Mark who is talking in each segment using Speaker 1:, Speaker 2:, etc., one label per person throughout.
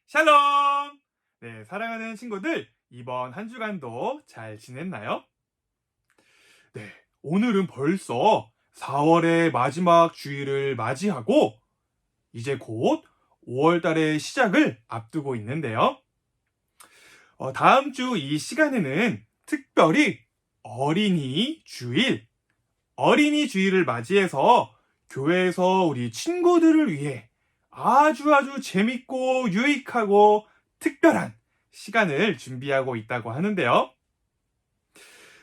Speaker 1: 샬롬! 네, 사랑하는 친구들, 이번 한 주간도 잘 지냈나요? 네, 오늘은 벌써 4월의 마지막 주일을 맞이하고, 이제 곧 5월 달의 시작을 앞두고 있는데요. 다음 주 이 시간에는 특별히 어린이 주일을 맞이해서 교회에서 우리 친구들을 위해 아주 재밌고 유익하고 특별한 시간을 준비하고 있다고 하는데요.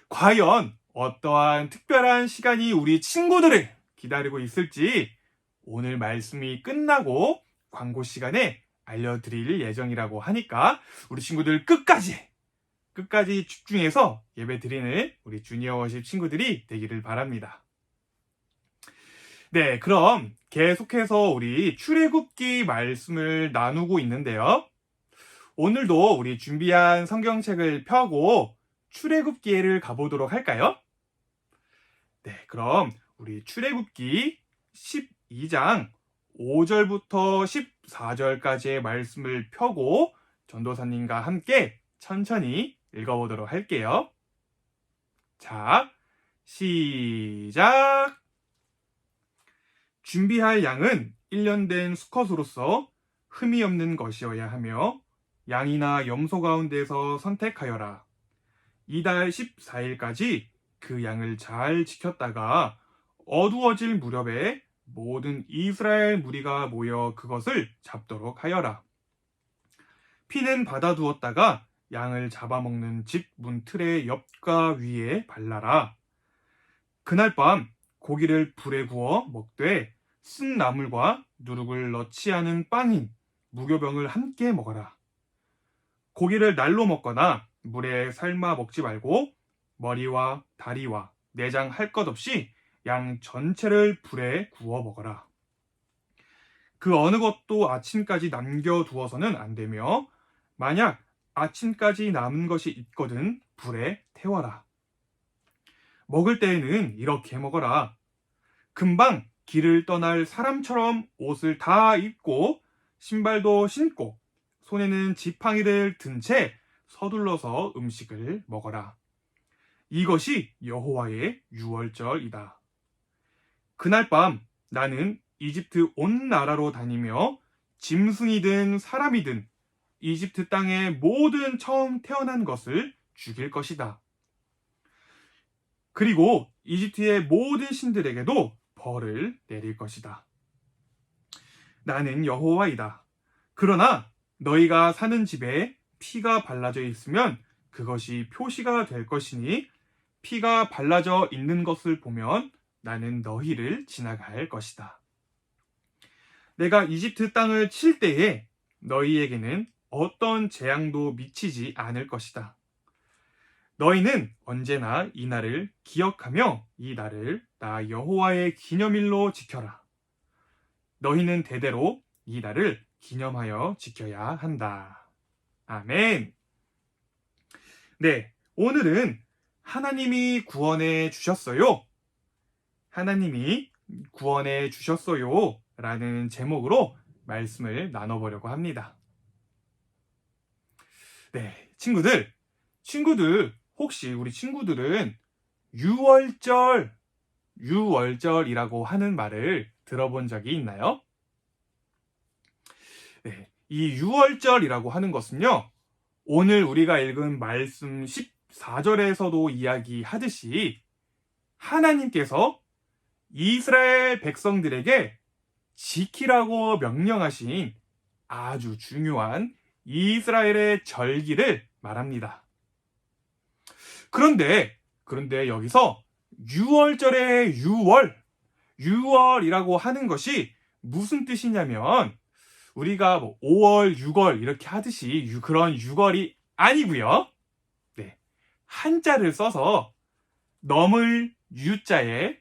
Speaker 1: 과연 어떠한 특별한 시간이 우리 친구들을 기다리고 있을지 오늘 말씀이 끝나고 광고 시간에 알려드릴 예정이라고 하니까 우리 친구들 끝까지 집중해서 예배 드리는 우리 주니어 워십 친구들이 되기를 바랍니다. 네, 그럼 계속해서 우리 출애굽기 말씀을 나누고 있는데요. 오늘도 우리 준비한 성경책을 펴고 출애굽기를 가보도록 할까요? 네, 그럼 우리 출애굽기 12장 5절부터 14절까지의 말씀을 펴고 전도사님과 함께 천천히 읽어보도록 할게요. 자, 시작! 준비할 양은 1년 된 수컷으로서 흠이 없는 것이어야 하며 양이나 염소 가운데서 선택하여라. 이달 14일까지 그 양을 잘 지켰다가 어두워질 무렵에 모든 이스라엘 무리가 모여 그것을 잡도록 하여라. 피는 받아두었다가 양을 잡아먹는 집 문틀의 옆과 위에 발라라. 그날 밤 고기를 불에 구워 먹되 쓴 나물과 누룩을 넣지 않은 빵인 무교병을 함께 먹어라. 고기를 날로 먹거나 물에 삶아 먹지 말고 머리와 다리와 내장 할 것 없이 양 전체를 불에 구워 먹어라. 그 어느 것도 아침까지 남겨두어서는 안 되며 만약 아침까지 남은 것이 있거든 불에 태워라. 먹을 때에는 이렇게 먹어라. 금방 길을 떠날 사람처럼 옷을 다 입고 신발도 신고 손에는 지팡이를 든 채 서둘러서 음식을 먹어라. 이것이 여호와의 유월절이다. 그날 밤 나는 이집트 온 나라로 다니며 짐승이든 사람이든 이집트 땅의 모든 처음 태어난 것을 죽일 것이다. 그리고 이집트의 모든 신들에게도 벌을 내릴 것이다. 나는 여호와이다. 그러나 너희가 사는 집에 피가 발라져 있으면 그것이 표시가 될 것이니 피가 발라져 있는 것을 보면 나는 너희를 지나갈 것이다. 내가 이집트 땅을 칠 때에 너희에게는 어떤 재앙도 미치지 않을 것이다. 너희는 언제나 이 날을 기억하며 이 날을 나 여호와의 기념일로 지켜라. 너희는 대대로 이 날을 기념하여 지켜야 한다. 아멘. 네, 오늘은 하나님이 구원해 주셨어요. 하나님이 구원해 주셨어요. 라는 제목으로 말씀을 나눠보려고 합니다. 네, 친구들 혹시 우리 친구들은 유월절이라고 하는 말을 들어본 적이 있나요? 네, 이 유월절이라고 하는 것은요, 오늘 우리가 읽은 말씀 14절에서도 이야기하듯이 하나님께서 이스라엘 백성들에게 지키라고 명령하신 아주 중요한 이스라엘의 절기를 말합니다. 그런데 여기서 유월절의 유월이라고 하는 것이 무슨 뜻이냐면 우리가 5월, 6월 이렇게 하듯이 그런 6월이 아니고요. 네, 한자를 써서 넘을 유자에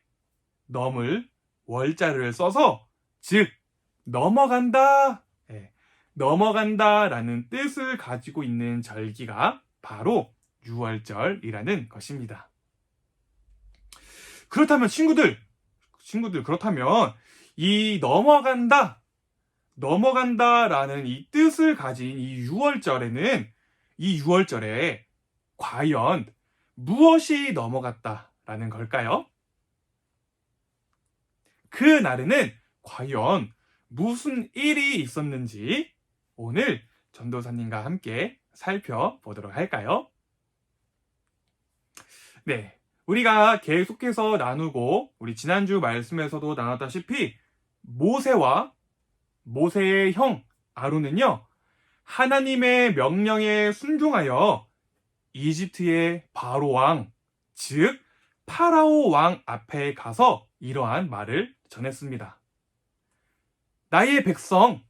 Speaker 1: 넘을 월자를 써서 즉 넘어간다, 넘어간다라는 뜻을 가지고 있는 절기가 바로 유월절이라는 것입니다. 그렇다면 친구들 그렇다면 이 넘어간다 넘어간다라는 이 뜻을 가진 이 6월절에 과연 무엇이 넘어갔다라는 걸까요? 그 날에는 과연 무슨 일이 있었는지 오늘 전도사님과 함께 살펴보도록 할까요? 네, 우리가 계속해서 나누고 우리 지난주 말씀에서도 나눴다시피 모세와 모세의 형 아론은요, 하나님의 명령에 순종하여 이집트의 바로 왕, 즉 파라오 왕 앞에 가서 이러한 말을 전했습니다. 나의 백성,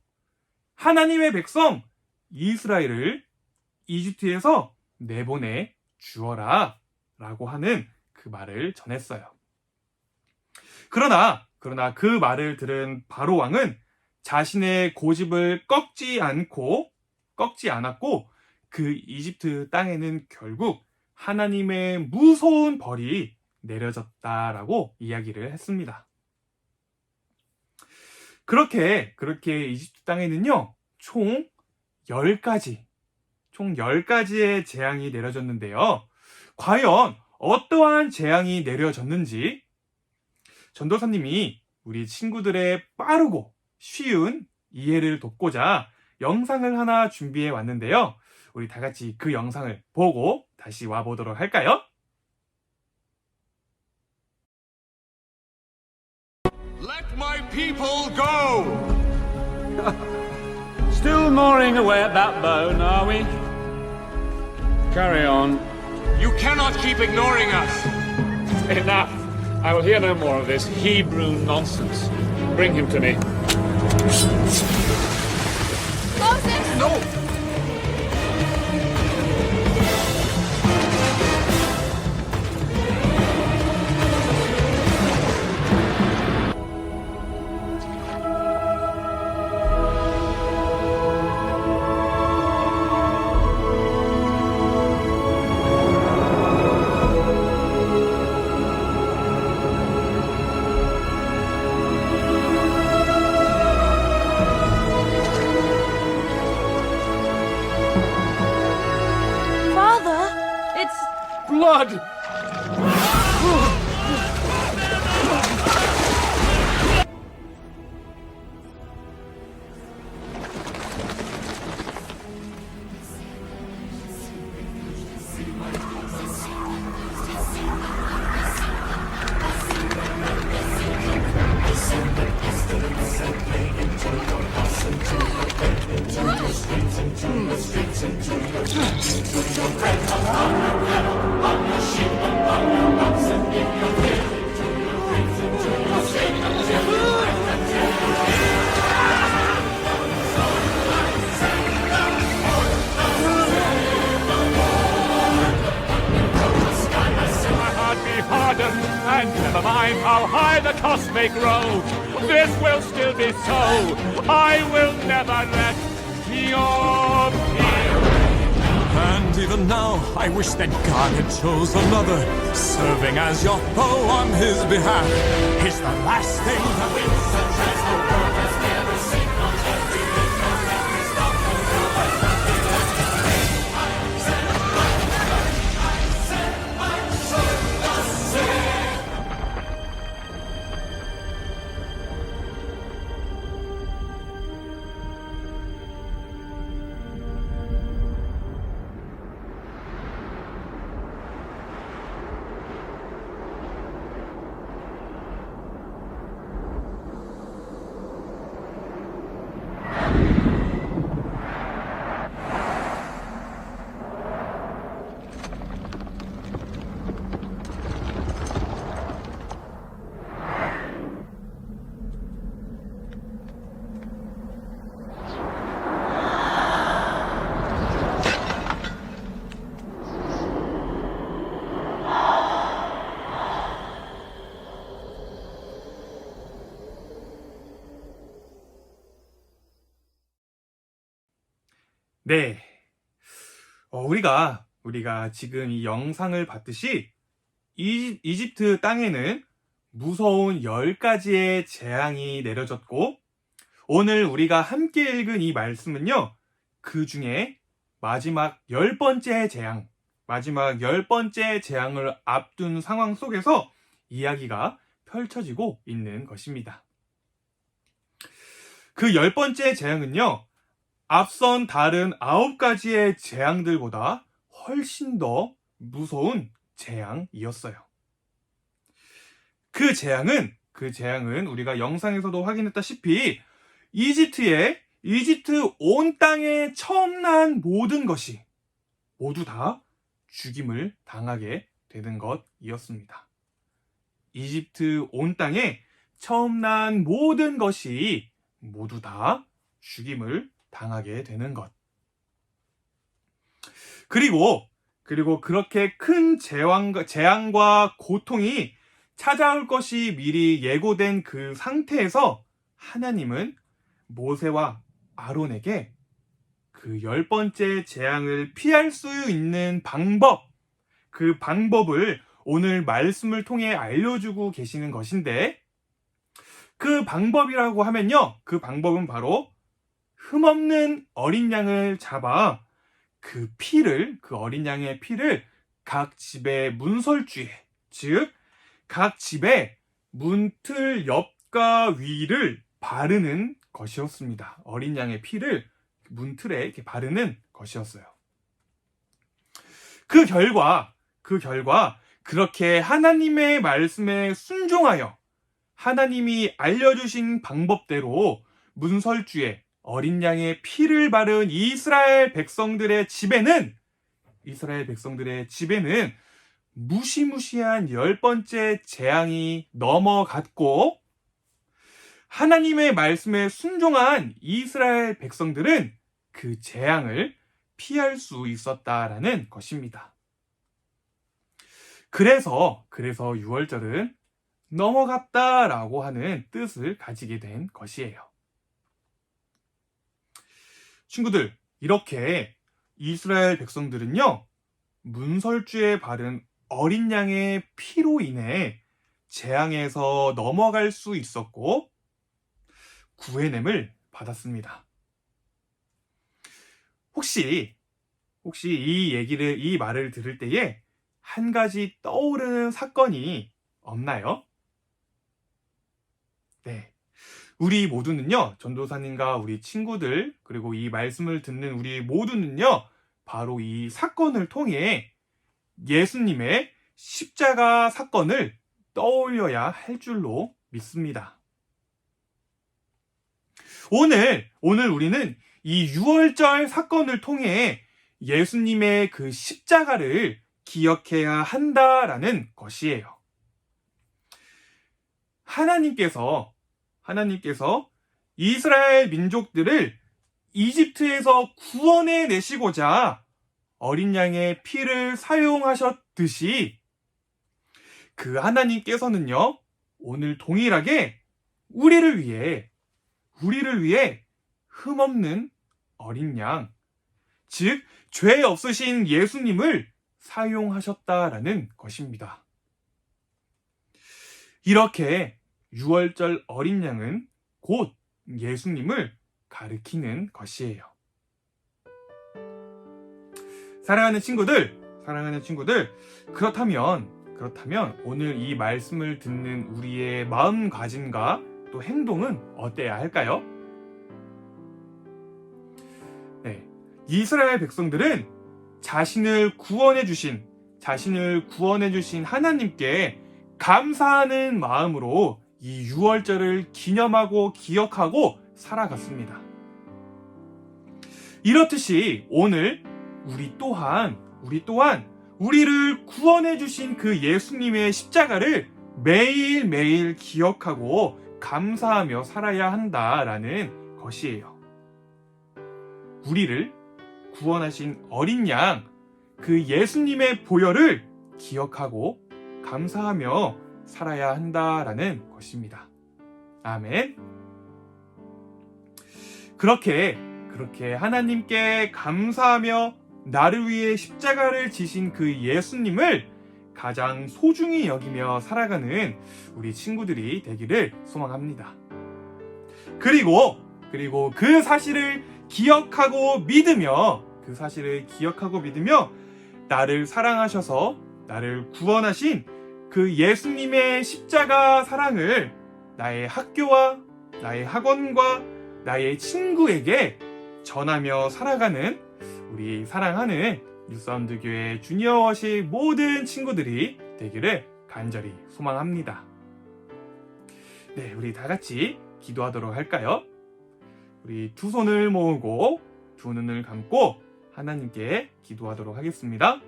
Speaker 1: 하나님의 백성 이스라엘을 이집트에서 내보내 주어라 라고 하는 그 말을 전했어요. 그러나 그 말을 들은 바로 왕은 자신의 고집을 꺾지 않았고 그 이집트 땅에는 결국 하나님의 무서운 벌이 내려졌다라고 이야기를 했습니다. 그렇게 이집트 땅에는요, 총 10가지의 재앙이 내려졌는데요. 과연 어떠한 재앙이 내려졌는지 전도사님이 우리 친구들의 빠르고 쉬운 이해를 돕고자 영상을 하나 준비해 왔는데요. 우리 다 같이 그 영상을 보고 다시 와보도록 할까요?
Speaker 2: Let my people go!
Speaker 3: Still gnawing away at that bone, are we? Carry on.
Speaker 2: You cannot keep ignoring us!
Speaker 3: Enough. I will hear no more of this Hebrew nonsense. Bring him to me.
Speaker 4: Moses!
Speaker 2: No!
Speaker 4: Father, it's...
Speaker 3: Blood! And never mind how high the cost may grow, this will still be so. I will never let your people.
Speaker 5: And even now, I wish that God had chose another. Serving as your foe on his behalf is the last thing that we
Speaker 1: 네. 우리가 지금 이 영상을 봤듯이 이집트 땅에는 무서운 10가지의 재앙이 내려졌고 오늘 우리가 함께 읽은 이 말씀은요, 그 중에 마지막 10번째 재앙을 앞둔 상황 속에서 이야기가 펼쳐지고 있는 것입니다. 그 10번째 재앙은요, 앞선 다른 9가지의 재앙들보다 훨씬 더 무서운 재앙이었어요. 그 재앙은 우리가 영상에서도 확인했다시피 이집트 온 땅에 처음 난 모든 것이 모두 다 죽임을 당하게 되는 것이었습니다. 이집트 온 땅에 처음 난 모든 것이 모두 다 죽임을 당하게 되는 것. 그리고 그렇게 큰 재앙과 고통이 찾아올 것이 미리 예고된 그 상태에서 하나님은 모세와 아론에게 그 10번째 재앙을 피할 수 있는 그 방법을 오늘 말씀을 통해 알려주고 계시는 것인데, 그 방법이라고 하면요, 그 방법은 바로 흠없는 어린 양을 잡아 그 어린 양의 피를 각 집의 문설주에, 즉 각 집의 문틀 옆과 위를 바르는 것이었습니다. 어린 양의 피를 문틀에 이렇게 바르는 것이었어요. 그 결과 그렇게 하나님의 말씀에 순종하여 하나님이 알려주신 방법대로 문설주에 어린 양의 피를 바른 이스라엘 백성들의 집에는 무시무시한 10번째 재앙이 넘어갔고, 하나님의 말씀에 순종한 이스라엘 백성들은 그 재앙을 피할 수 있었다라는 것입니다. 그래서 6월절은 넘어갔다라고 하는 뜻을 가지게 된 것이에요. 친구들, 이렇게 이스라엘 백성들은요, 문설주에 바른 어린 양의 피로 인해 재앙에서 넘어갈 수 있었고 구해냄을 받았습니다. 혹시 이 말을 들을 때에 한 가지 떠오르는 사건이 없나요? 네. 우리 모두는요, 전도사님과 우리 친구들, 그리고 이 말씀을 듣는 우리 모두는요, 바로 이 사건을 통해 예수님의 십자가 사건을 떠올려야 할 줄로 믿습니다. 오늘 우리는 이 6월절 사건을 통해 예수님의 그 십자가를 기억해야 한다라는 것이에요. 하나님께서 이스라엘 민족들을 이집트에서 구원해 내시고자 어린 양의 피를 사용하셨듯이, 그 하나님께서는요, 오늘 동일하게 우리를 위해 흠없는 어린 양, 즉 죄 없으신 예수님을 사용하셨다라는 것입니다. 이렇게 6월절 어린 양은 곧 예수님을 가리키는 것이에요. 사랑하는 친구들, 그렇다면 오늘 이 말씀을 듣는 우리의 마음가짐과 또 행동은 어때야 할까요? 네, 이스라엘 백성들은 자신을 구원해 주신 하나님께 감사하는 마음으로 이 6월절을 기념하고 기억하고 살아갔습니다. 이렇듯이 오늘 우리 또한 우리를 구원해 주신 그 예수님의 십자가를 매일매일 기억하고 감사하며 살아야 한다라는 것이에요. 우리를 구원하신 어린 양, 그 예수님의 보혈을 기억하고 감사하며 살아야 한다라는 것입니다. 아멘. 그렇게 하나님께 감사하며 나를 위해 십자가를 지신 그 예수님을 가장 소중히 여기며 살아가는 우리 친구들이 되기를 소망합니다. 그리고 그리고 그 사실을 기억하고 믿으며 나를 사랑하셔서 나를 구원하신 그 예수님의 십자가 사랑을 나의 학교와 나의 학원과 나의 친구에게 전하며 살아가는 우리 사랑하는 뉴사운드 교회 주니어 워십 모든 친구들이 되기를 간절히 소망합니다. 네, 우리 다 같이 기도하도록 할까요? 우리 두 손을 모으고 두 눈을 감고 하나님께 기도하도록 하겠습니다.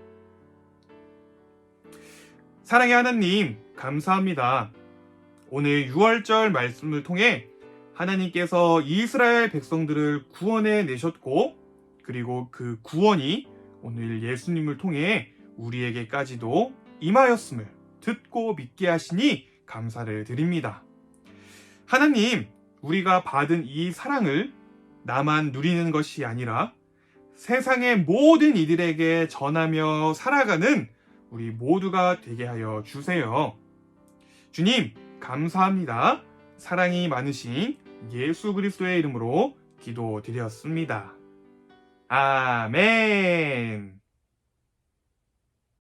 Speaker 1: 사랑의 하나님, 감사합니다. 오늘 6월절 말씀을 통해 하나님께서 이스라엘 백성들을 구원해 내셨고, 그리고 그 구원이 오늘 예수님을 통해 우리에게까지도 임하였음을 듣고 믿게 하시니 감사를 드립니다. 하나님, 우리가 받은 이 사랑을 나만 누리는 것이 아니라 세상의 모든 이들에게 전하며 살아가는 우리 모두가 되게 하여 주세요. 주님, 감사합니다. 사랑이 많으신 예수 그리스도의 이름으로 기도드렸습니다. 아멘.